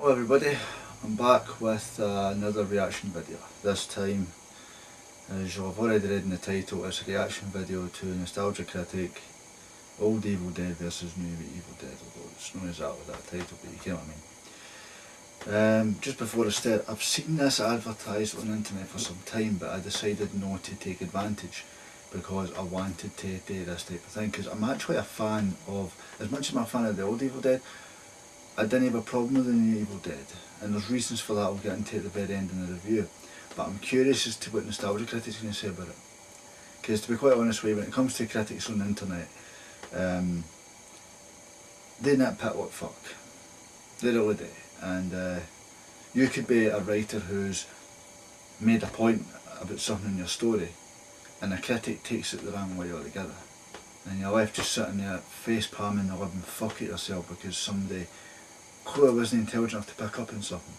Hello everybody, I'm back with another reaction video. This time, as you'll have already read in the title, it's a reaction video to Nostalgia Critic, Old Evil Dead versus New Evil Dead, although it's not exactly that title, but you get what I mean. Just before I start, I've seen this advertised on the internet for some time, but I decided not to take advantage because I wanted to do this type of thing, because I'm actually a fan of, as much as I'm a fan of the Old Evil Dead, I didn't have a problem with the New Evil Dead, and there's reasons for that I'll get into at the very end in the review. But I'm curious as to what Nostalgia Critic's going to say about it. Because to be quite honest with you, when it comes to critics on the internet, they nitpick like fuck. They really do. And you could be a writer who's made a point about something in your story, and a critic takes it the wrong way altogether. And you're left just sitting there face palming the living fuck at yourself because somebody clearly wasn't intelligent enough to pick up on something.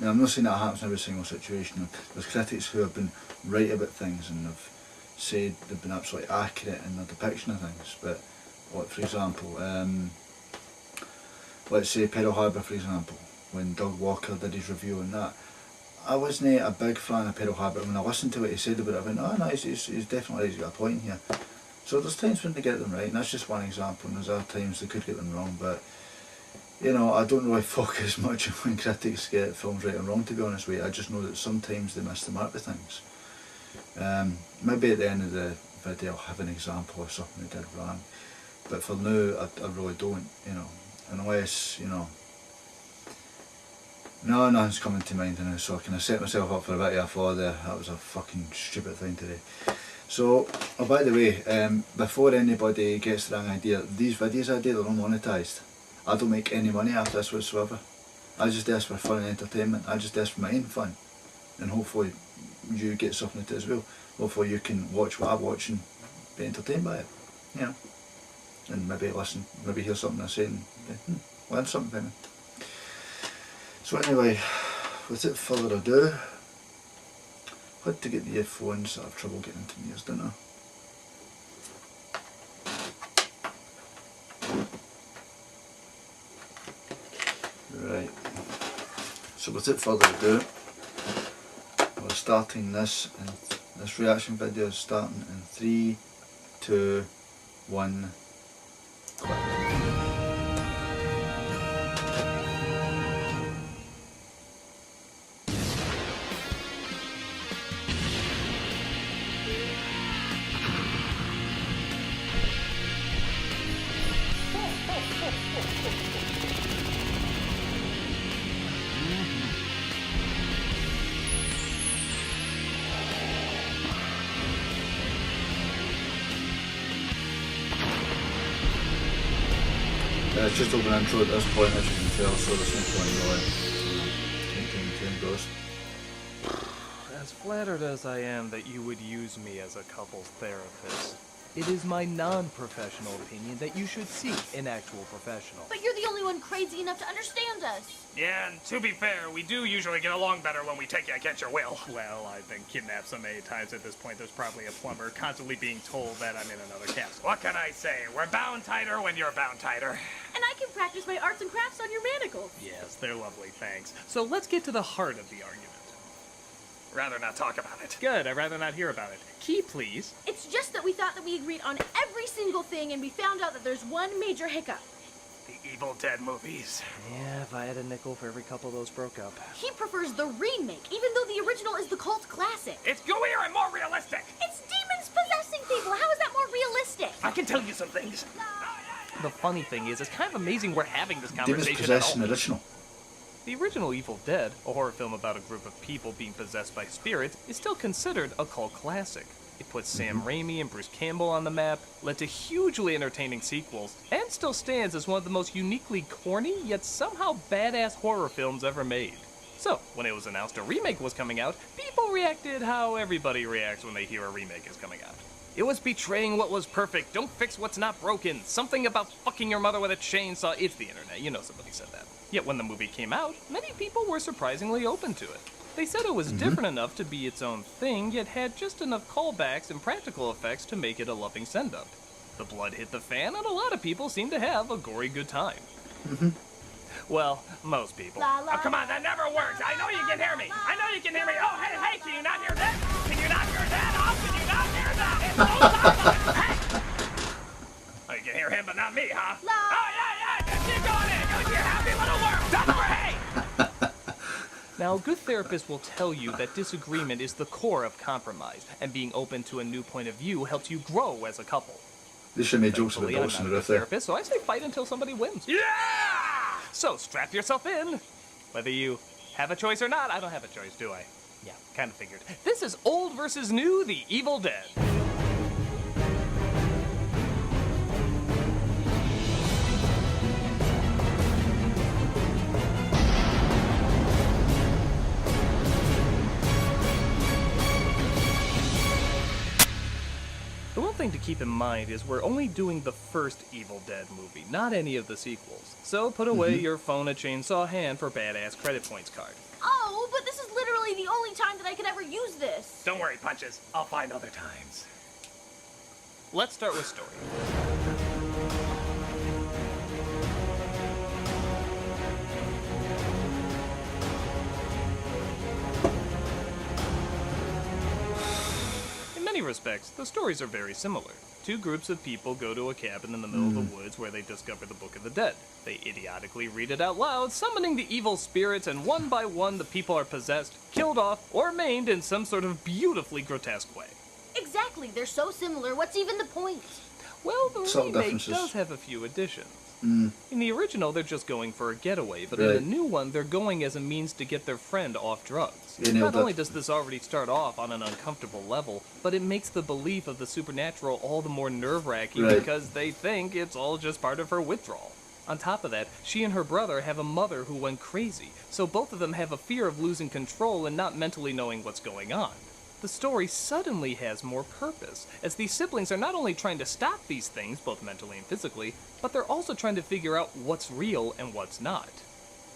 Now, I'm not saying that happens in every single situation. There's critics who have been right about things and have said they've been absolutely accurate in their depiction of things. But, like for example, let's say Pearl Harbor, for example, when Doug Walker did his review on that, I wasn't a big fan of Pearl Harbor. When I listened to what he said about it, I went, oh no, he's definitely got a point here. So there's times when they get them right, and that's just one example, and there's other times they could get them wrong, but you know, I don't really focus much on when critics get films right or wrong, to be honest with you. I just know that sometimes they miss the mark with things. Maybe at the end of the video I'll have an example of something they did wrong, but for now I really don't, you know, unless, you know, no, nothing's coming to mind now, so I kind of set myself up for a bit of a fall there. That was a fucking stupid thing to do. So, oh by the way, before anybody gets the wrong idea, these videos I do, they're not monetized. I don't make any money after this whatsoever. I just do this for fun and entertainment. I just do this for my own fun. And hopefully you get something out of it as well. Hopefully you can watch what I watch and be entertained by it. You know. And maybe listen, maybe hear something I say and learn something from it. So anyway, without further ado, I had to get the earphones that I have trouble getting into my ears, don't I? Right, so without further ado, we're starting this, and this reaction video is starting in 3, 2, 1, click. It's just over an intro at this point, as you can tell, so there's no point really goes. As flattered as I am that you would use me as a couples therapist, it is my non-professional opinion that you should seek an actual professional. But you're the only one crazy enough to understand us. Yeah, and to be fair, we do usually get along better when we take you against your will. Well, I've been kidnapped so many times at this point, there's probably a plumber constantly being told that I'm in another castle. What can I say? We're bound tighter when you're bound tighter. And I can practice my arts and crafts on your manacles. Yes, they're lovely, thanks. So let's get to the heart of the argument. Rather not talk about it. Good, I'd rather not hear about it. Key, please. It's just that we thought that we agreed on every single thing, and we found out that there's one major hiccup. The Evil Dead movies. Yeah, if I had a nickel for every couple of those broke up. He prefers the remake, even though the original is the cult classic. It's gooier and more realistic. It's demons possessing people. How is that more realistic? I can tell you some things. The funny thing is, it's kind of amazing we're having this Demons conversation at Possessed all. in original. The original Evil Dead, a horror film about a group of people being possessed by spirits, is still considered a cult classic. It put Sam Raimi and Bruce Campbell on the map, led to hugely entertaining sequels, and still stands as one of the most uniquely corny yet somehow badass horror films ever made. So, when it was announced a remake was coming out, people reacted how everybody reacts when they hear a remake is coming out. It was betraying what was perfect, don't fix what's not broken, something about fucking your mother with a chainsaw. It's the internet, you know somebody said that. Yet when the movie came out, many people were surprisingly open to it. They said it was different enough to be its own thing, yet had just enough callbacks and practical effects to make it a loving send-up. The blood hit the fan, and a lot of people seemed to have a gory good time. Well, most people. La, la, Oh, come on, that never works. I know you can hear me. I know you can hear me. Oh, hey, hey, can you not hear that? Can you not hear that? Oh, can you not hear that? It's so loud. Hey! Oh, you can hear him, but not me, huh? La. Oh, yeah. Just keep going in. Go to your happy little world. Don't worry. Now, a good therapist will tell you that disagreement is the core of compromise, and being open to a new point of view helps you grow as a couple. They should make jokes about Thankfully, I'm dogs on not the a roof there. therapist, so I say fight until somebody wins. Yeah! So strap yourself in. Whether you have a choice or not, I don't have a choice, do I? Yeah, kind of figured. This is Old versus New, The Evil Dead. The one thing to keep in mind is we're only doing the first Evil Dead movie, not any of the sequels. So put away your phone a chainsaw hand for badass credit points card. Oh, but this is literally the only time that I could ever use this. Don't worry, Punches. I'll find other times. Let's start with story. In many respects, the stories are very similar. Two groups of people go to a cabin in the middle of the woods where they discover the Book of the Dead. They idiotically read it out loud, summoning the evil spirits, and one by one the people are possessed, killed off, or maimed in some sort of beautifully grotesque way. Exactly, they're so similar. What's even the point? Well, the Subtle remake differences. does have a few additions. In the original, they're just going for a getaway, but in Right. the new one, they're going as a means to get their friend off drugs. You nailed Not only it. does this already start off on an uncomfortable level, but it makes the belief of the supernatural all the more nerve-wracking Right. because they think it's all just part of her withdrawal. On top of that, she and her brother have a mother who went crazy, so both of them have a fear of losing control and not mentally knowing what's going on. The story suddenly has more purpose, as these siblings are not only trying to stop these things, both mentally and physically, but they're also trying to figure out what's real and what's not.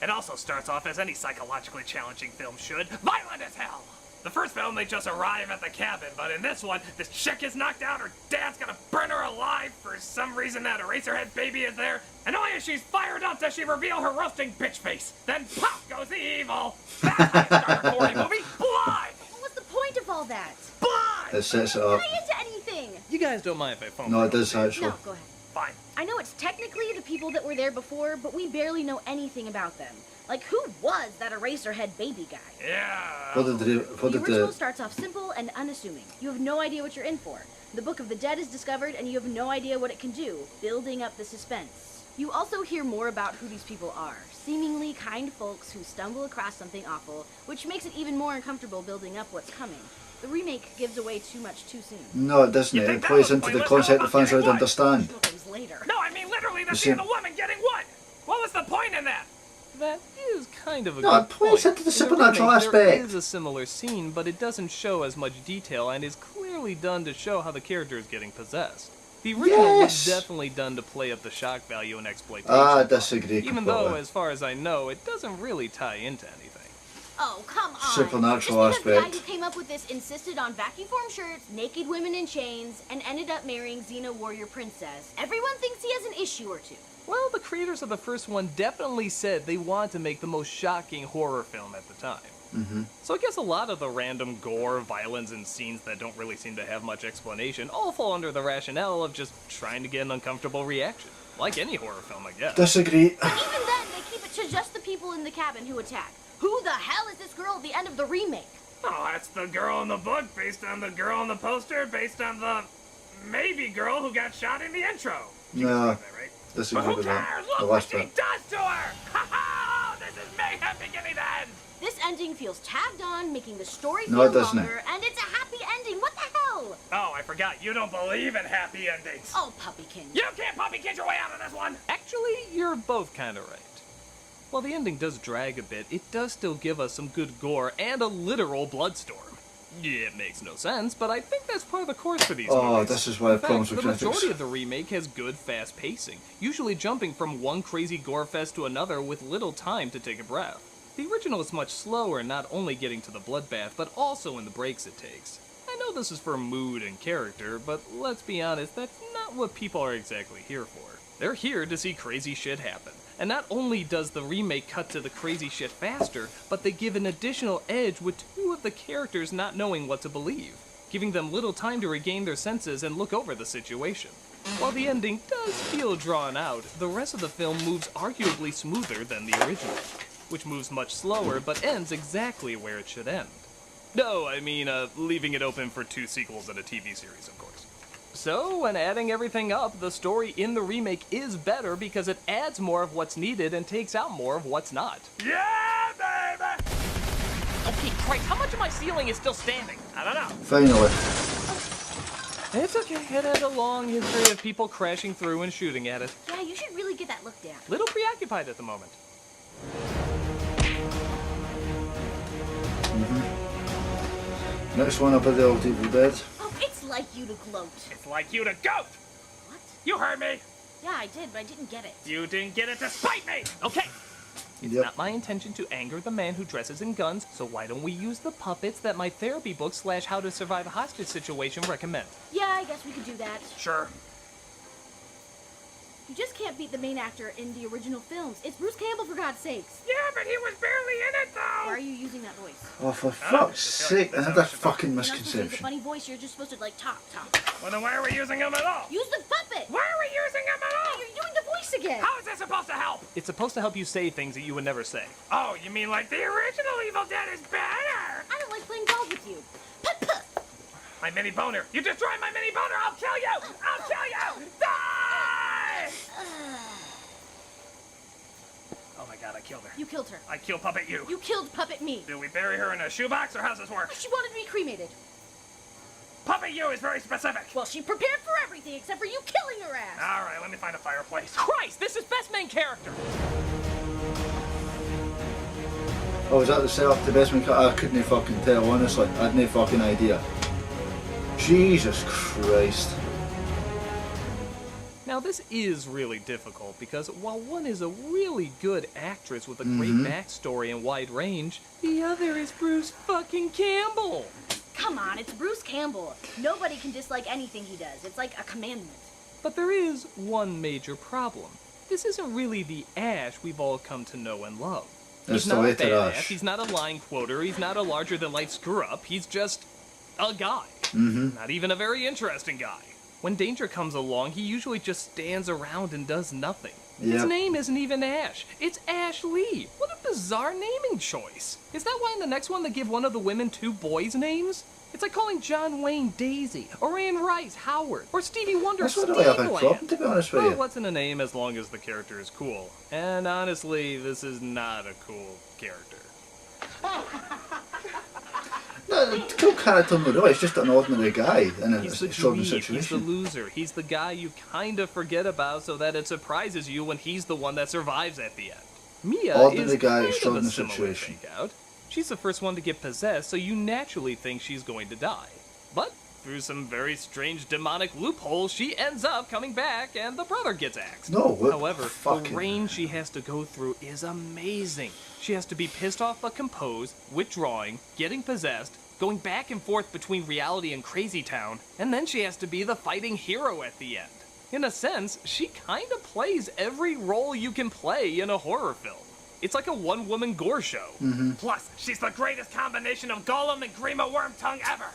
It also starts off as any psychologically challenging film should. Violent as hell! The first film, they just arrive at the cabin, but in this one, this chick is knocked out, her dad's gonna burn her alive. For some reason, that Eraserhead baby is there, and only as she's fired up does she reveal her roasting bitch face. Then pop goes the evil. That's how you start a gory movie. Blood! What's the point of all that? Blood! It sets it up. Am I into anything? You guys don't mind if I phone No, it call does you? actually. No, go ahead. Fine. I know it's technically the people that were there before, but we barely know anything about them. Like, who was that Eraserhead baby guy? Yeah. What did The original the starts off simple and unassuming. You have no idea what you're in for. The Book of the Dead is discovered, and you have no idea what it can do, building up the suspense. You also hear more about who these people are, seemingly kind folks who stumble across something awful, which makes it even more uncomfortable building up what's coming. The remake gives away too much too soon. No, it doesn't. You It think that plays was into the pointless? concept How the fans about already getting understand. What comes later? No, I mean literally the You scene see- of the woman getting what? What was the point in that? That is kind of a No, good it plays point. into the In the supernatural remake, aspect. There is a similar scene, but it doesn't show as much detail and is clearly done to show how the character is getting possessed. The original Yes! was definitely done to play up the shock value and exploitation. I disagree Even completely. though, as far as I know, it doesn't really tie into anything. Oh, come on. Supernatural Just because the guy aspect. who came up with this insisted on vacuum form shirts, naked women in chains, and ended up marrying Xena Warrior Princess, everyone thinks he has an issue or two. Well, the creators of the first one definitely said they wanted to make the most shocking horror film at the time. So I guess a lot of the random gore, violence, and scenes that don't really seem to have much explanation all fall under the rationale of just trying to get an uncomfortable reaction. Like any horror film, I guess. Disagree. But even then, they keep it to just the people in the cabin who attack. Who the hell is this girl at the end of the remake? Oh, that's the girl in the book, based on the girl in the poster, based on the maybe girl who got shot in the intro. You No. can say that, right? But Disagree who with cares? that. Look The what last she bit. does to her! Ha ha! This is mayhem beginning to end! This ending feels tagged on, making the story No, feel it doesn't. longer, and it's a happy ending. What the hell? Oh, I forgot. You don't believe in happy endings. Oh, puppykin. You can't puppy kid your way out of this one! Actually, you're both kind of right. While the ending does drag a bit, it does still give us some good gore and a literal bloodstorm. Yeah, it makes no sense, but I think that's part of the course for these Oh, movies. this is why I In fact, promise the with critics. majority of the remake has good, fast pacing, usually jumping from one crazy gore fest to another with little time to take a breath. The original is much slower, not only getting to the bloodbath, but also in the breaks it takes. I know this is for mood and character, but let's be honest, that's not what people are exactly here for. They're here to see crazy shit happen. And not only does the remake cut to the crazy shit faster, but they give an additional edge with two of the characters not knowing what to believe, giving them little time to regain their senses and look over the situation. While the ending does feel drawn out, the rest of the film moves arguably smoother than the original, which moves much slower but ends exactly where it should end. No, I mean, leaving it open for 2 sequels and a TV series, of course. So, when adding everything up, the story in the remake is better because it adds more of what's needed and takes out more of what's not. Yeah, baby! Okay, Christ, how much of my ceiling is still standing? I don't know. Finally. It's okay, it has a long history of people crashing through and shooting at it. Yeah, you should really get that looked at. Little preoccupied at the moment. Next one up are the old Evil Dead. Oh, it's like you to gloat. It's like you to goat! What? You heard me! Yeah, I did, but I didn't get it. You didn't get it to spite me! Okay, it's Yep. not my intention to anger the man who dresses in guns, so why don't we use the puppets that my therapy book / How to Survive a Hostage Situation recommend? Yeah, I guess we could do that. Sure. You just can't beat the main actor in the original films. It's Bruce Campbell, for God's sakes. Yeah, but he was barely in it, Why though! are you using that voice? Oh, for just fuck's feel like sake, that's how another I should talk. fucking You're not supposed to use a misconception. funny voice, you're just supposed to, like, talk. Well, then why are we using him at all? Use the puppet! Why are we using him at all? You're doing the voice again! How is this supposed to help? It's supposed to help you say things that you would never say. Oh, you mean like the original Evil Dead is better? I don't like playing dolls with you. Puh-puh! My mini boner. You destroy my mini boner, I'll kill you! I'll kill you! Die! Oh my god, I killed her. You killed her. I kill puppet you. You killed Puppet me. Do we bury her in a shoebox or how's this work? She wanted to be cremated. Puppet you is very specific. Well, she prepared for everything except for you killing her ass. Alright, let me find a fireplace. Christ, this is best main character! Oh, is that the setup to best man? I couldn't fucking tell, honestly. I had no fucking idea. Jesus Christ. Now, this is really difficult because while one is a really good actress with a great backstory and wide range, the other is Bruce fucking Campbell. Come on, it's Bruce Campbell. Nobody can dislike anything he does. It's like a commandment. But there is one major problem. This isn't really the Ash we've all come to know and love. It's He's the not a way to badass, Ash. he's not a lying quoter, he's not a larger-than-life screw-up, he's just a guy. Not even a very interesting guy. When danger comes along, he usually just stands around and does nothing. His Yep. name isn't even Ash, it's Ash Lee. What a bizarre naming choice. Is that why in the next one they give one of the women 2 boys' names? It's like calling John Wayne Daisy, or Anne Rice Howard, or Stevie Wonder That's what I have a Stangland. problem, to be honest with Well, you. what's in a name as long as the character is cool? And honestly, this is not a cool character. No, the cool character, no, it's just an ordinary guy in a He's the extraordinary dweeb, he's the situation. loser, he's the guy you kind of forget about so that it surprises you when he's the one that survives at the end. Mia Ordinary is guy, kind of a extraordinary similar situation. fake-out. She's the first one to get possessed, so you naturally think she's going to die. But through some very strange demonic loopholes, she ends up coming back and the brother gets axed. No, what However, fucking... the range she has to go through is amazing. She has to be pissed off but composed, withdrawing, getting possessed, going back and forth between reality and crazy town, and then she has to be the fighting hero at the end. In a sense, she kinda plays every role you can play in a horror film. It's like a one-woman Gore show. Plus, she's the greatest combination of Golem and Grima Wormtongue ever.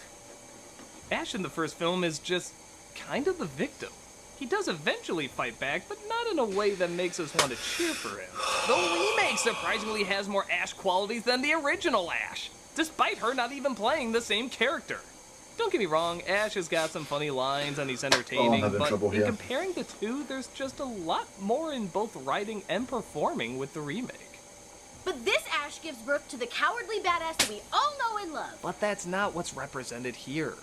Ash in the first film is just kind of the victim. He does eventually fight back, but not in a way that makes us want to cheer for him. The remake surprisingly has more Ash qualities than the original Ash, despite her not even playing the same character. Don't get me wrong, Ash has got some funny lines and he's entertaining, having but trouble in here. comparing the two, there's just a lot more in both writing and performing with the remake. But this Ash gives birth to the cowardly badass that we all know and love. But that's not what's represented here.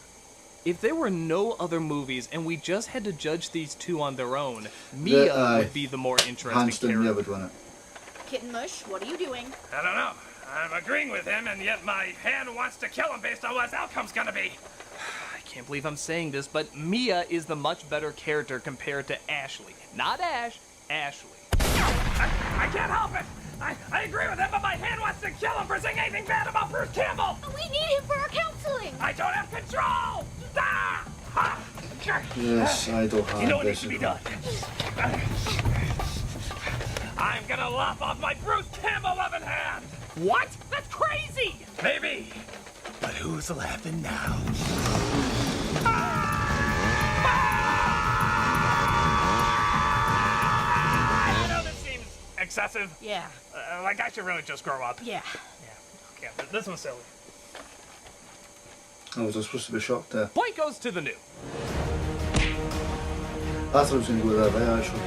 If there were no other movies and we just had to judge these two on their own, Mia would be the more interesting Hands down, Mia character. would win it. Kitten Mush, what are you doing? I don't know. I'm agreeing with him, and yet my hand wants to kill him based on what his outcome's gonna be. I can't believe I'm saying this, but Mia is the much better character compared to Ashley. Not Ash, Ashley. I can't help it! I agree with him, but my hand wants to kill him for saying anything bad about Bruce Campbell! We need him for our counseling! I don't have control! Ah! Ha! Yes, idle hand. You know what needs to this be is done? I'm gonna lop off my Bruce Campbell loving hand! What? That's crazy! Maybe. But who's laughing now? I know this seems excessive. Yeah. Like I should really just grow up. Yeah. Yeah, okay, this was silly. I was supposed to be shocked there. Point goes to the new. I thought I was going to go that way, actually.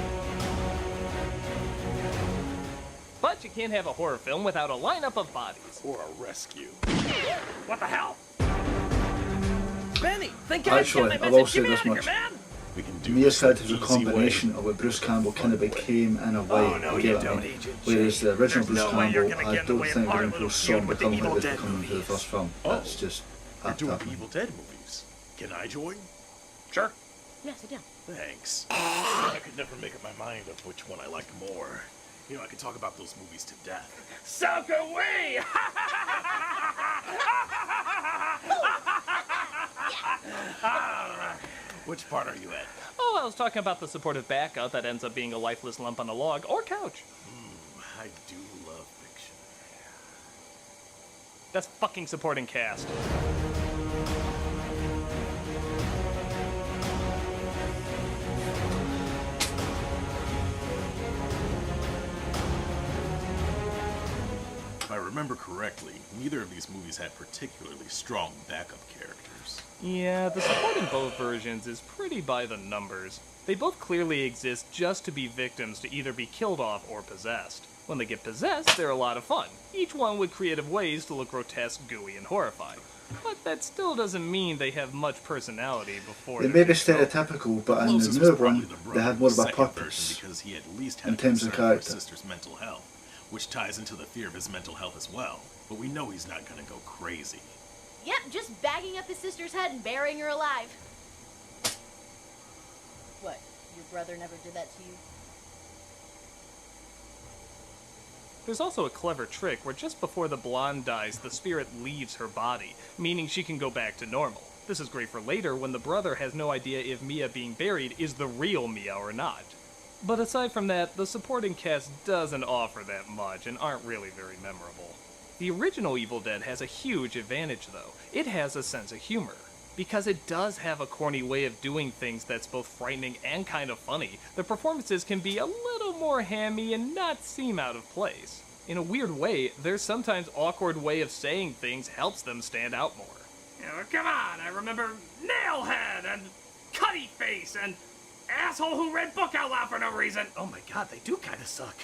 But you can't have a horror film without a lineup of bodies. Or a rescue. What the hell? Benny, think Actually, I will say this much. We can do Mia this said the it was a easy combination way. of what Bruce Campbell kind of became in a way. Oh, no, you you get what I don't, mean? Agent Whereas the original There's Bruce no way you're Campbell, gonna I get in the don't way of think our Green little Post feud song with the become Evil what it Dead becoming for the movies. first film. Oh. That's just We're after doing happening. Evil Dead movies. Can I join? Sure. Yeah, sit down. Thanks. I could never make up my mind of which one I liked more. You know, I could talk about those movies to death. So can we! Which part are you at? Oh, I was talking about the supportive backup that ends up being a lifeless lump on a log or couch. I do love fiction. That's fucking supporting cast. If I remember correctly, neither of these movies had particularly strong backup characters. Yeah, the support in both versions is pretty by the numbers. They both clearly exist just to be victims to either be killed off or possessed. When they get possessed, they're a lot of fun, each one with creative ways to look grotesque, gooey, and horrifying. But that still doesn't mean they have much personality before They they're may be being killed. stereotypical, but in Closest the was newer probably one, the they brother had in more the of a second purpose. version because he at least in had terms of concern for his character. sister's mental health, which ties into the fear of his mental health as well. But we know he's not gonna go crazy. Yep, just bagging up his sister's head and burying her alive. What? Your brother never did that to you? There's also a clever trick where just before the blonde dies, the spirit leaves her body, meaning she can go back to normal. This is great for later when the brother has no idea if Mia being buried is the real Mia or not. But aside from that, the supporting cast doesn't offer that much and aren't really very memorable. The original Evil Dead has a huge advantage though. It has a sense of humor. Because it does have a corny way of doing things that's both frightening and kind of funny, the performances can be a little more hammy and not seem out of place. In a weird way, their sometimes awkward way of saying things helps them stand out more. You know, come on, I remember Nailhead and Cutty Face and Asshole Who Read Book Out Loud for no reason. Oh my god, they do kind of suck.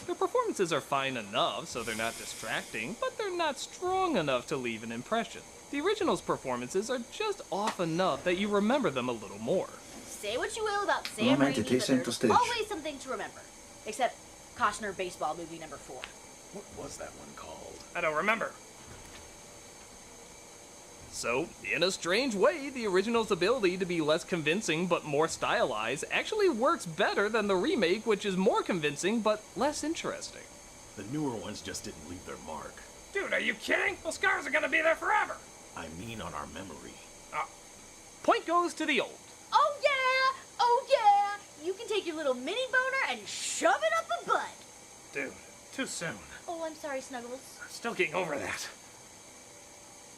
Their performances are fine enough, so they're not distracting, but they're not strong enough to leave an impression. The original's performances are just off enough that you remember them a little more. Say what you will about Well, Sam I meant to Raimi, take but center there's stage. always something to remember. Except Costner Baseball Movie number 4. What was that one called? I don't remember. So, in a strange way, the original's ability to be less convincing but more stylized actually works better than the remake, which is more convincing but less interesting. The newer ones just didn't leave their mark. Dude, are you kidding? Those scars are gonna be there forever. I mean on our memory. Point goes to the old. Oh yeah! Oh yeah! You can take your little mini boner and shove it up a butt! Dude, too soon. Oh, I'm sorry, Snuggles. I'm still getting over that.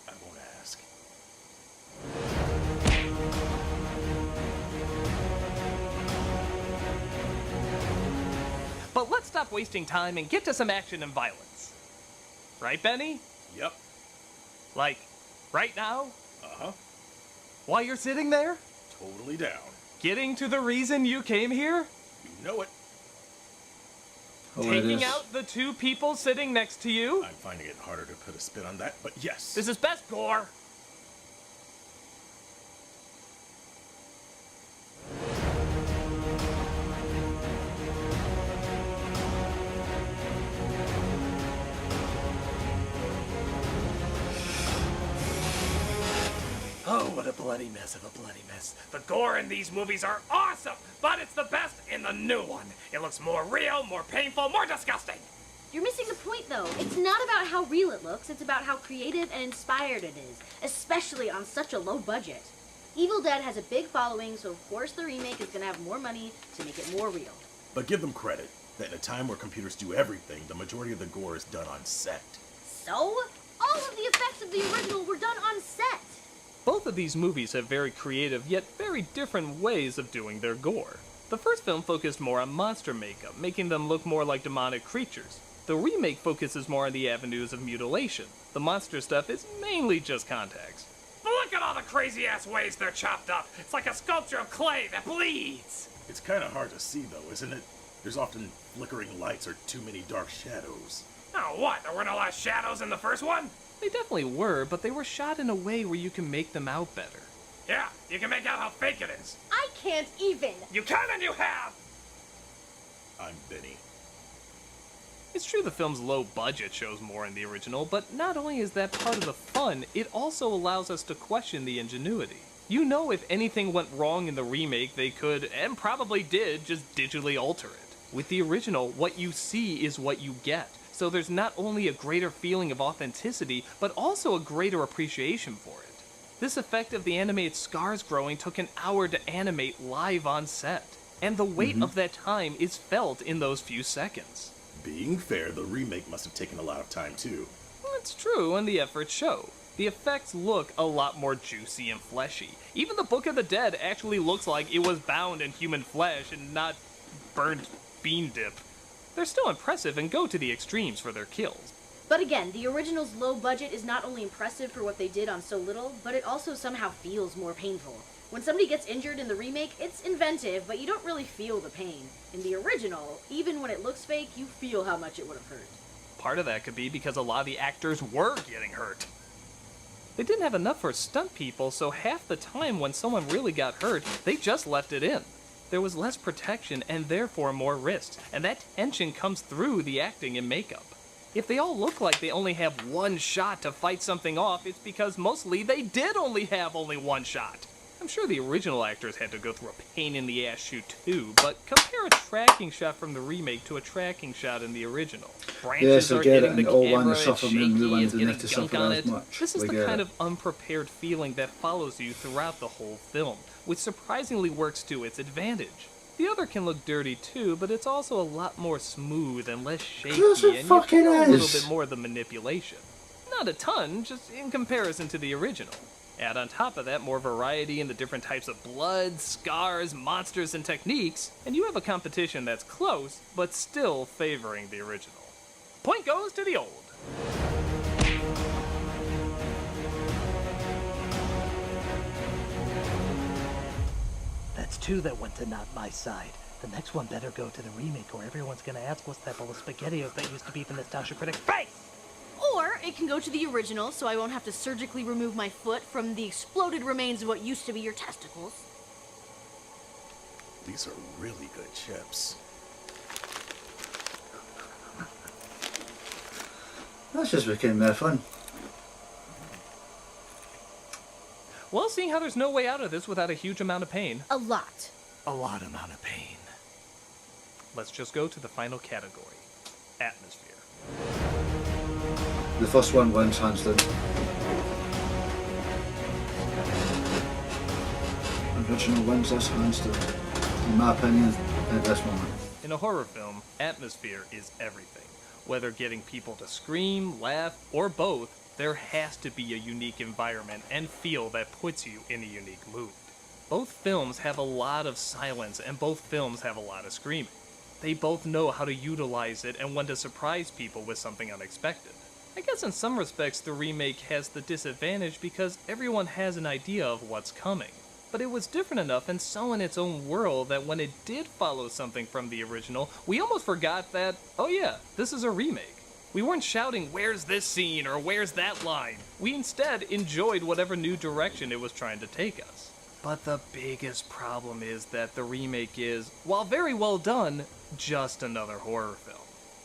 I won't ask. But let's stop wasting time and get to some action and violence. Right, Benny? Yep. Like, right now? Uh-huh. While you're sitting there? Totally down. Getting to the reason you came here? You know it. Oh, it Taking is. out the two people sitting next to you? I'm finding it harder to put a spin on that, but yes. This is best, Gore. Oh, what a bloody mess of a bloody mess. The gore in these movies are awesome, but it's the best in the new one. It looks more real, more painful, more disgusting. You're missing the point, though. It's not about how real it looks, it's about how creative and inspired it is, especially on such a low budget. Evil Dead has a big following, so of course the remake is gonna have more money to make it more real. But give them credit that in a time where computers do everything, the majority of the gore is done on set. So, all of the effects of the original were done on set. Both of these movies have very creative yet very different ways of doing their gore. The first film focused more on monster makeup, making them look more like demonic creatures. The remake focuses more on the avenues of mutilation. The monster stuff is mainly just contacts. But look at all the crazy-ass ways they're chopped up. It's like a sculpture of clay that bleeds. It's kind of hard to see, though, isn't it? There's often flickering lights or too many dark shadows. Oh, what? There weren't a lot of shadows in the first one? They definitely were, but they were shot in a way where you can make them out better. Yeah, you can make out how fake it is. I can't even. You can and you have! I'm Benny. It's true the film's low budget shows more in the original, but not only is that part of the fun, it also allows us to question the ingenuity. You know if anything went wrong in the remake, they could, and probably did, just digitally alter it. With the original, what you see is what you get. So there's not only a greater feeling of authenticity, but also a greater appreciation for it. This effect of the animated scars growing took an hour to animate live on set, and the weight of that time is felt in those few seconds. Being fair, the remake must have taken a lot of time, too. It's true, and the efforts show. The effects look a lot more juicy and fleshy. Even the Book of the Dead actually looks like it was bound in human flesh and not burned bean dip. They're still impressive and go to the extremes for their kills. But again, the original's low budget is not only impressive for what they did on so little, but it also somehow feels more painful. When somebody gets injured in the remake, it's inventive, but you don't really feel the pain. In the original, even when it looks fake, you feel how much it would have hurt. Part of that could be because a lot of the actors were getting hurt. They didn't have enough for stunt people, so half the time when someone really got hurt, they just left it in. There was less protection and therefore more risks, and that tension comes through the acting and makeup. If they all look like they only have one shot to fight something off, it's because mostly they did only have one shot. I'm sure the original actors had to go through a pain-in-the-ass shoot too, but compare a tracking shot from the remake to a tracking shot in the original. Branches are hitting the camera, it's shaky, it's getting gunk on it. This is the kind of unprepared feeling that follows you throughout the whole film, which surprisingly works to its advantage. The other can look dirty too, but it's also a lot more smooth and less shaky, and you feel a little bit more of the manipulation. Not a ton, just in comparison to the original. Add on top of that more variety in the different types of blood, scars, monsters, and techniques, and you have a competition that's close, but still favoring the original. Point goes to the old. That's two that went to not my side. The next one better go to the remake, or everyone's gonna ask what's that bowl of spaghettios that used to be the nostalgia critic's face! Or it can go to the original, so I won't have to surgically remove my foot from the exploded remains of what used to be your testicles. These are really good chips. That's just became more fun. Well, seeing how there's no way out of this without a huge amount of pain, A lot. A lot amount of pain. let's just go to the final category. Atmosphere. The first one wins hands down. Original wins this hands down, in my opinion, at this moment. In a horror film, atmosphere is everything. Whether getting people to scream, laugh, or both, there has to be a unique environment and feel that puts you in a unique mood. Both films have a lot of silence and both films have a lot of screaming. They both know how to utilize it and when to surprise people with something unexpected. I guess in some respects the remake has the disadvantage because everyone has an idea of what's coming. But it was different enough and so in its own world that when it did follow something from the original, we almost forgot that, oh yeah, this is a remake. We weren't shouting, where's this scene or where's that line? We instead enjoyed whatever new direction it was trying to take us. But the biggest problem is that the remake is, while very well done, just another horror film.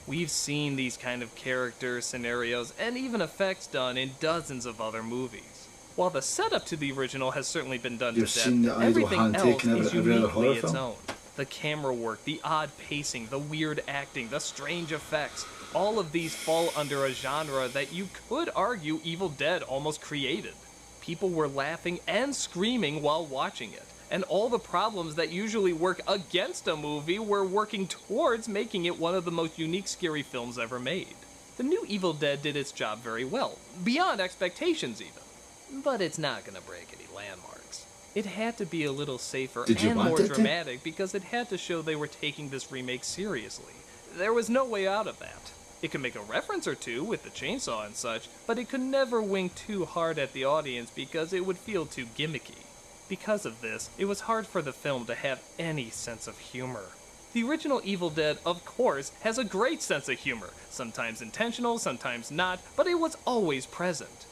We've seen these kind of characters, scenarios, and even effects done in dozens of other movies. While the setup to the original has certainly been done You've to seen death, the idle everything hand else taken is every other horror uniquely its film. own. The camera work, the odd pacing, the weird acting, the strange effects, all of these fall under a genre that you could argue Evil Dead almost created. People were laughing and screaming while watching it, and all the problems that usually work against a movie were working towards making it one of the most unique scary films ever made. The new Evil Dead did its job very well, beyond expectations even. But it's not gonna break any landmarks. It had to be a little safer and more dramatic because it had to show they were taking this remake seriously. There was no way out of that. It could make a reference or two with the chainsaw and such, but it could never wink too hard at the audience because it would feel too gimmicky. Because of this, it was hard for the film to have any sense of humor. The original Evil Dead, of course, has a great sense of humor, sometimes intentional, sometimes not, but it was always present.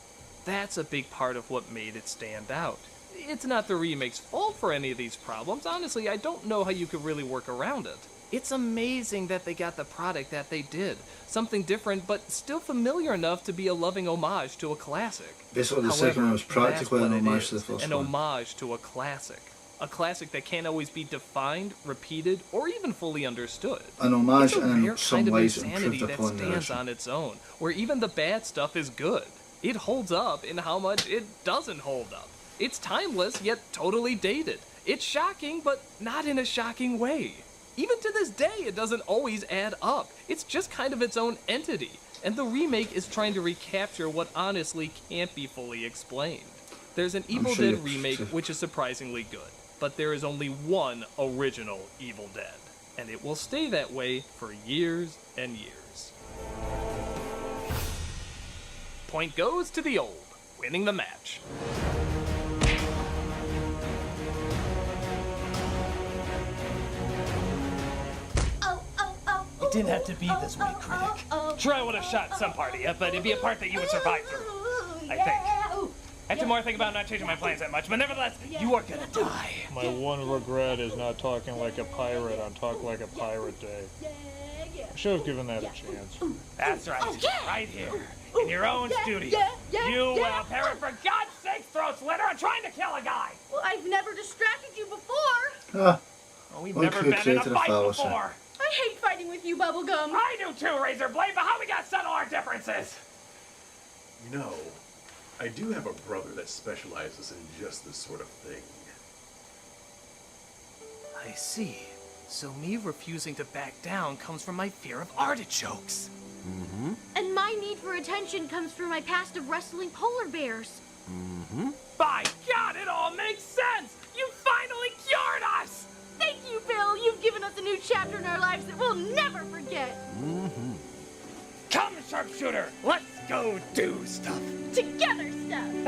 That's a big part of what made it stand out. It's not the remake's fault for any of these problems. Honestly, I don't know how you could really work around it. It's amazing that they got the product that they did. Something different, but still familiar enough to be a loving homage to a classic. Basically, the second one was practically an homage to the first one. An homage to a classic. A classic that can't always be defined, repeated, or even fully understood. An homage it's a and rare in some kind of ways insanity improved that upon the stands original. on its own, where even the bad stuff is good. It holds up in how much it doesn't hold up. It's timeless, yet totally dated. It's shocking, but not in a shocking way. Even to this day, it doesn't always add up. It's just kind of its own entity. And the remake is trying to recapture what honestly can't be fully explained. There's an Evil Dead remake which is surprisingly good, but there is only one original Evil Dead, and it will stay that way for years and years. Point goes to the old, winning the match. It didn't have to be this way, Critic. Troy would have shot some part of you, but it'd be a part that you would survive through, I think. After more, think about not changing my plans that much, but nevertheless, you are gonna die. My one regret is not talking like a pirate on Talk Like a Pirate Day. I should have given that a chance. That's right, right here, in your own studio. You will perish for God's sake, throat slitter, and trying to kill a guy. Well, I've never distracted you before. Ah, Oh, we've One never could been in a create a fight fallacy. before. I hate fighting with you, Bubblegum. I do too, Razorblade, but how we gotta settle our differences? You know, I do have a brother that specializes in just this sort of thing. I see. So me refusing to back down comes from my fear of artichokes. And my need for attention comes from my past of wrestling polar bears. By God, it all makes sense! You finally cured us! Thank you, Bill. You've given us a new chapter in our lives that we'll never forget. Come, sharpshooter, let's go do stuff. Together stuff.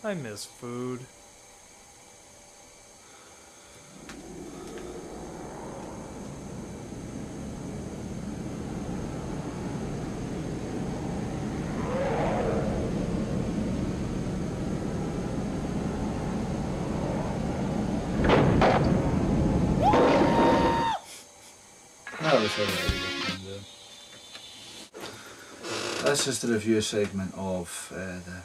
I miss food. that was a really good thing there. This is the review segment of the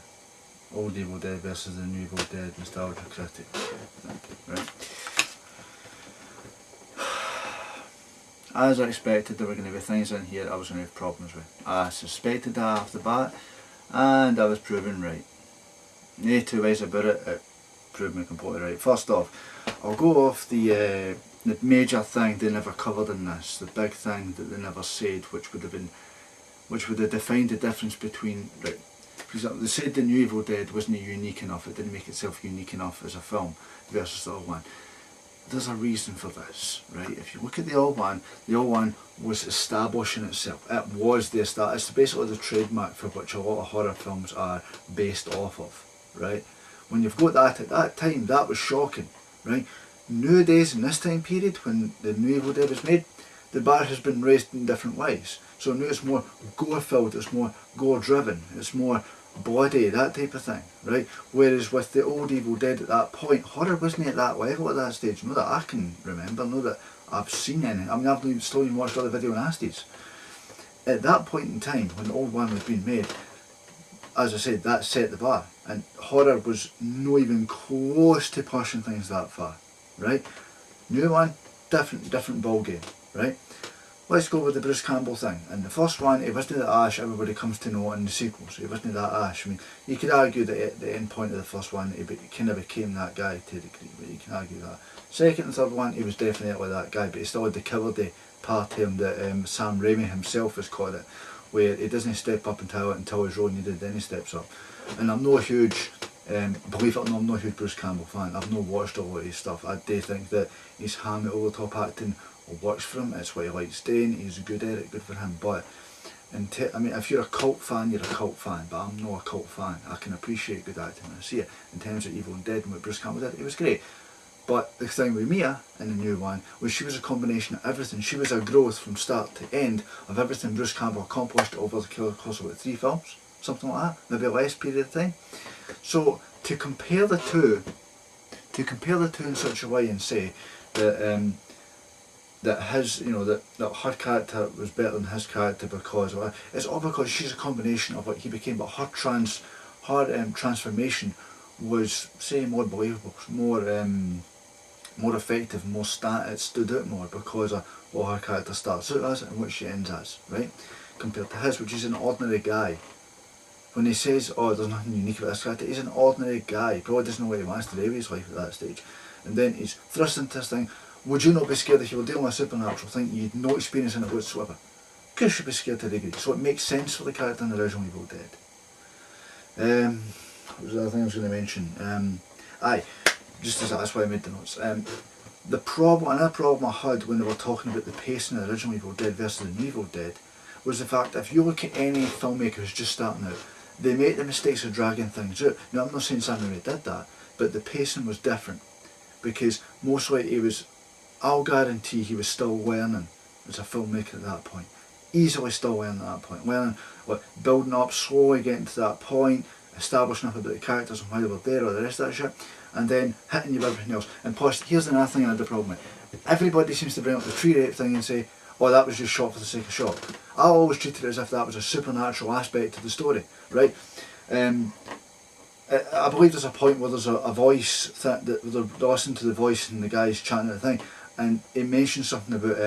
old Evil Dead versus the new Evil Dead Nostalgia Critic. Right. As I expected, there were going to be things in here I was going to have problems with. I suspected that off the bat, and I was proven right. No two ways about it, it proved me completely right. First off, I'll go off the major thing they never covered in this, the big thing that they never said, which would have defined the difference between, right, for example, they said the new Evil Dead wasn't unique enough, it didn't make itself unique enough as a film versus the old one. There's a reason for this, right? If you look at the old one was establishing itself. It was the start. It's basically the trademark for which a lot of horror films are based off of, right? When you've got that at that time, that was shocking, right? Nowadays, in this time period, when the new Evil Dead was made, the bar has been raised in different ways. So now it's more gore-filled, it's more gore-driven, it's more bloody, that type of thing, right? Whereas with the old Evil Dead at that point, horror wasn't at that level at that stage. Not that I can remember, not that I've seen any. I mean, I've still even watched other video nasties. At that point in time, when the old one was being made, as I said, that set the bar. And horror was not even close to pushing things that far, right? New one, different ball game, right? Let's go with the Bruce Campbell thing. In the first one, he wasn't the Ash everybody comes to know in the sequels. He wasn't that Ash. I mean, you could argue that at the end point of the first one, he kind of became that guy to a degree, but you can argue that. Second and third one, he was definitely that guy, but he still had the cowardly part to him that Sam Raimi himself has called it, where he doesn't step up until he's really needed, then he steps up. And I'm no huge, believe it or not, I'm not a huge Bruce Campbell fan. I've not watched all of his stuff. I do think that his hammy over the top acting works for him. It's what he likes doing. He's good at it. Good for him. But I mean, if you're a cult fan, you're a cult fan. But I'm not a cult fan. I can appreciate good acting when I see it. In terms of Evil and Dead and what Bruce Campbell did, it was great. But the thing with Mia in the new one was she was a combination of everything. She was a growth from start to end of everything Bruce Campbell accomplished over the course of about 3 films, something like that, maybe a less period of time. So to compare the two in such a way and say that that his, that her character was better than his character because of it, it's all because she's a combination of what he became, but her transformation was, say, more believable, more effective, it stood out more because of what her character starts out as and what she ends as, right? Compared to his, which is an ordinary guy. When he says, oh, there's nothing unique about this character, he's an ordinary guy. He probably doesn't know what he wants to do with his life at that stage. And then he's thrust into this thing. Would you not be scared if you were dealing with a supernatural thing, you had no experience in it whatsoever? Of course you'd be scared to a degree. So it makes sense for the character in the original Evil Dead. What was the other thing I was going to mention? That's why I made the notes. Another problem I had when they were talking about the pacing of the original Evil Dead versus the new Evil Dead was the fact that if you look at any filmmaker who's just starting out, they make the mistakes of dragging things out. Now, I'm not saying Sam Raimi did that, but the pacing was different because mostly I'll guarantee he was still learning as a filmmaker at that point. Easily still learning at that point. Building up, slowly getting to that point, establishing up about the characters and why they were there, or the rest of that shit, and then hitting you with everything else. And plus, here's another thing I had the problem with. Everybody seems to bring up the tree rape thing and say, oh, that was just shot for the sake of shot. I always treated it as if that was a supernatural aspect of the story, right? I believe there's a point where there's a voice that they're listening to the voice and the guy's chatting at the thing, and he mentions something about,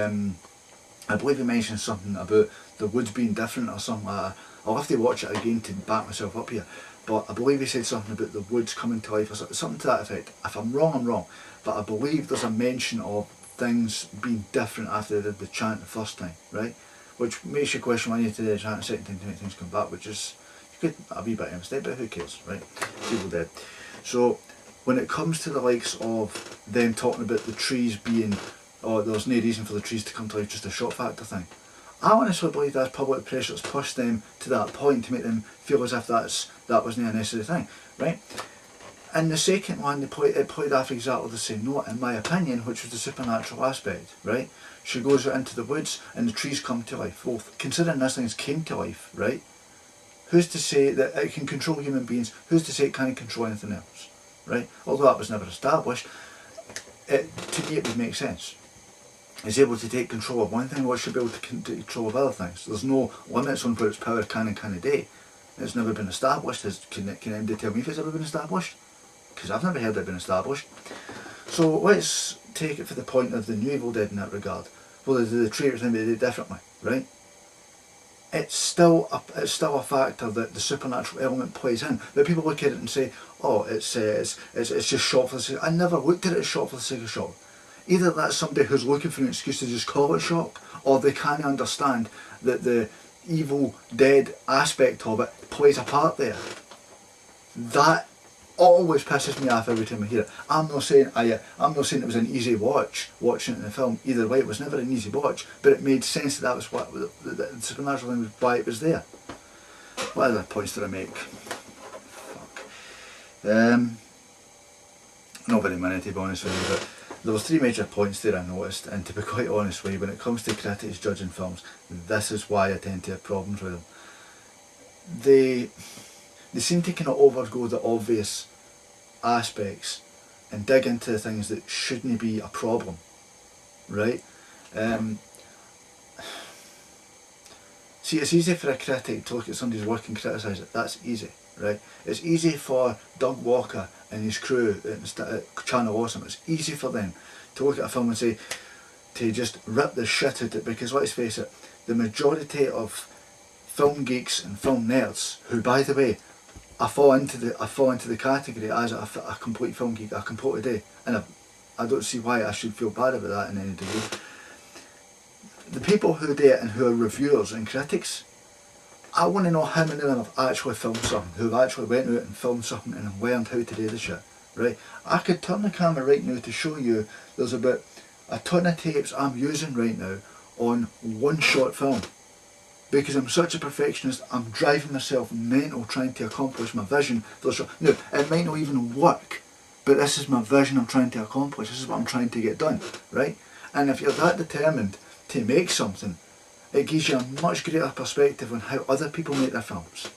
I believe he mentions something about the woods being different or something like that. I'll have to watch it again to back myself up here, but I believe he said something about the woods coming to life or something to that effect. If I'm wrong, I'm wrong, but I believe there's a mention of things being different after they did the chant the first time, right? Which makes you question why you need to do the chant the second time to make things come back, which is a wee bit of a mistake, but who cares, right? It's Evil Dead. So when it comes to the likes of them talking about the trees being, oh, there's no reason for the trees to come to life, just a shot factor thing, I honestly believe that's public pressure that's pushed them to that point to make them feel as if that wasn't a necessary thing, right? And the second one, it played off exactly the same note, in my opinion, which was the supernatural aspect, right? She goes out into the woods and the trees come to life. Well, considering this thing came to life, right? Who's to say that it can control human beings? Who's to say it can't control anything else, right? Although that was never established, to me it would make sense. It's able to take control of one thing, what should be able to take control of other things. There's no limits on what its power can and can't do. It's never been established. Can anybody tell me if it's ever been established? Because I've never heard it been established. So let's take it for the point of the new Evil Dead in that regard. Well, the treat everything they did differently, right? It's still a factor that the supernatural element plays in. But people look at it and say, oh, it's just shot for the sake. I never looked at it as shot for the sake of shot. Either that's somebody who's looking for an excuse to just call it shock, or they can't understand that the Evil Dead aspect of it plays a part there. That always pisses me off every time I hear it. I'm not saying it was an easy watch watching it in the film. Either way, it was never an easy watch, but it made sense that was what the supernatural thing was, why it was there. What other points did I make? Not very many, to be honest with you, but there was 3 major points there I noticed, and to be quite honest with you, when it comes to critics judging films, this is why I tend to have problems with them. They seem to kind of overgo the obvious aspects and dig into the things that shouldn't be a problem, See, it's easy for a critic to look at somebody's work and criticise it. That's easy, right? It's easy for Doug Walker and his crew at Channel Awesome. It's easy for them to look at a film and say, to just rip the shit out of it, because let's face it, the majority of film geeks and film nerds, who, by the way, I fall into the category as a complete film geek. I completely do, and I don't see why I should feel bad about that in any degree. The people who do it and who are reviewers and critics, I want to know how many of them have actually filmed something, who have actually went out and filmed something and learned how to do the shit, right? I could turn the camera right now to show you there's about a ton of tapes I'm using right now on one short film. Because I'm such a perfectionist, I'm driving myself mental trying to accomplish my vision for the shot. Now, it might not even work, but this is my vision I'm trying to accomplish, this is what I'm trying to get done, right? And if you're that determined to make something, it gives you a much greater perspective on how other people make their films.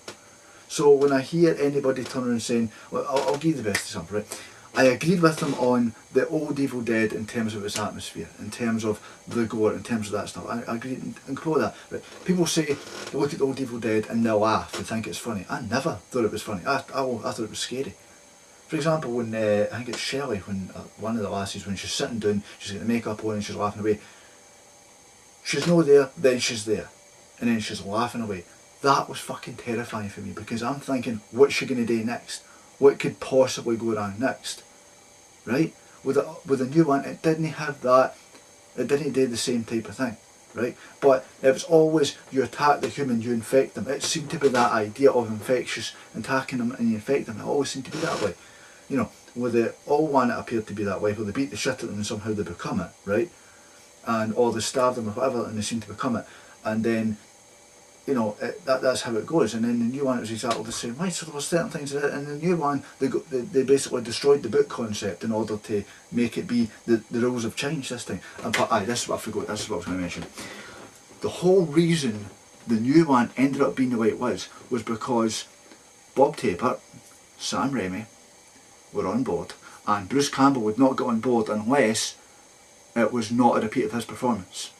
So when I hear anybody turn around saying, well, I'll give you the best example, right? I agreed with them on the old Evil Dead in terms of its atmosphere, in terms of the gore, in terms of that stuff. I agree and completely with that. Right? People say they look at the old Evil Dead and they'll laugh and think it's funny. I never thought it was funny. I thought it was scary. For example, when I think it's Shelley, when one of the lassies, when she's sitting down, she's got the makeup on and she's laughing away. She's not there, then she's there, and then she's laughing away. That was fucking terrifying for me, because I'm thinking, what's she going to do next? What could possibly go wrong next, right? With a new one, it didn't have that, it didn't do the same type of thing, right? But it was always, you attack the human, you infect them. It seemed to be that idea of infectious, attacking them and you infect them. It always seemed to be that way. You know, with the old one it appeared to be that way, where they beat the shit out of them and somehow they become it, right? And or they starve them or whatever and they seem to become it. And then, you know, that's how it goes. And then the new one, it was exactly the same way. So there were certain things in it. And the new one, they basically destroyed the book concept in order to make it be the rules have changed this time. And this is what I forgot. This is what I was going to mention. The whole reason the new one ended up being the way it was because Bob Tappert, Sam Raimi were on board, and Bruce Campbell would not get on board unless it was not a repeat of his performance.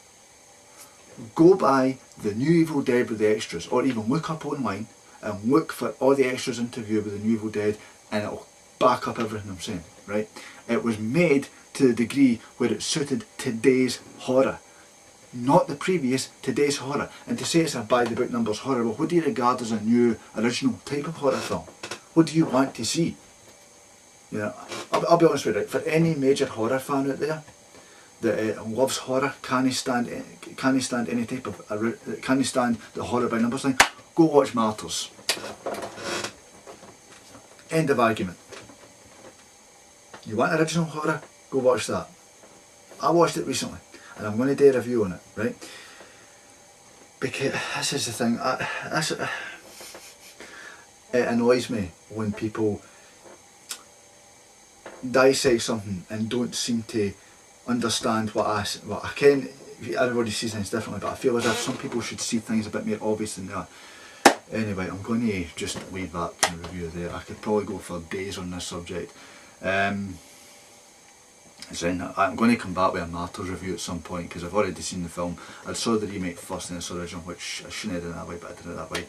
Go buy the new Evil Dead with the extras, or even look up online and look for all the extras interview with the new Evil Dead, and it'll back up everything I'm saying, right? It was made to the degree where it suited today's horror, not the previous, today's horror. And to say it's a by the book numbers horror, well, what do you regard as a new original type of horror film? What do you want to see? You know, I'll be honest with you, for any major horror fan out there that loves horror, can't stand any type of, can't stand the horror by numbers thing, go watch Martyrs. End of argument. You want original horror? Go watch that. I watched it recently, and I'm going to do a review on it, right? Because this is the thing, it annoys me when people dissect something and don't seem to understand what I can. Everybody sees things differently, but I feel as if some people should see things a bit more obvious than that. Anyway, I'm going to just leave that kind of review there. I could probably go for days on this subject. I'm going to come back with a Martyrs review at some point, because I've already seen the film. I saw the remake first and the original, which I shouldn't have done it that way, but I did it that way.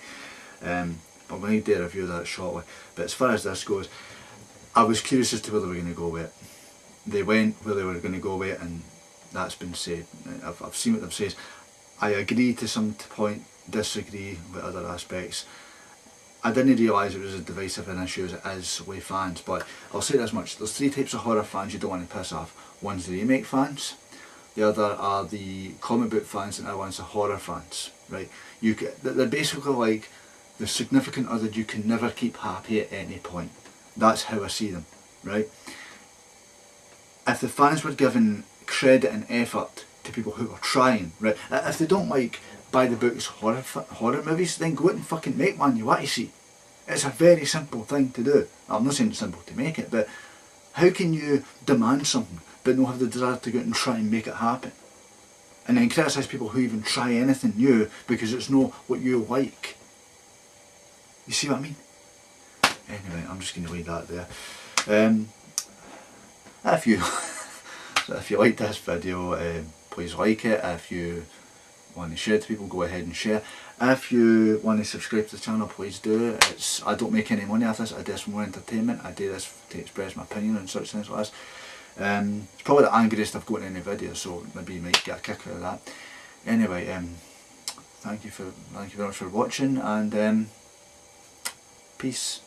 But I'm going to do a review of that shortly. But as far as this goes, I was curious as to where they were going to go with it. They went where they were going to go with it, and that's been said. I've seen what they've said. I agree to some point, disagree with other aspects. I didn't realise it was as divisive an issue as it is with fans, but I'll say this much. There's three types of horror fans you don't want to piss off. One's the remake fans, the other are the comic book fans, and the other one's the horror fans, right? They're basically like the significant other you can never keep happy at any point. That's how I see them, right? If the fans were given credit and effort to people who were trying, right? If they don't like by the books horror movies, then go out and fucking make one you want to see. It's a very simple thing to do. I'm not saying it's simple to make it, but how can you demand something but not have the desire to go out and try and make it happen? And then criticise people who even try anything new because it's not what you like. You see what I mean? Anyway, I'm just going to leave that there. If you like this video, please like it. If you want to share to people, go ahead and share. If you want to subscribe to the channel, please do. I don't make any money off this, I do this for more entertainment. I do this to express my opinion and such things like this. It's probably the angriest I've got in any video, so maybe you might get a kick out of that. Anyway, thank you very much for watching, and peace.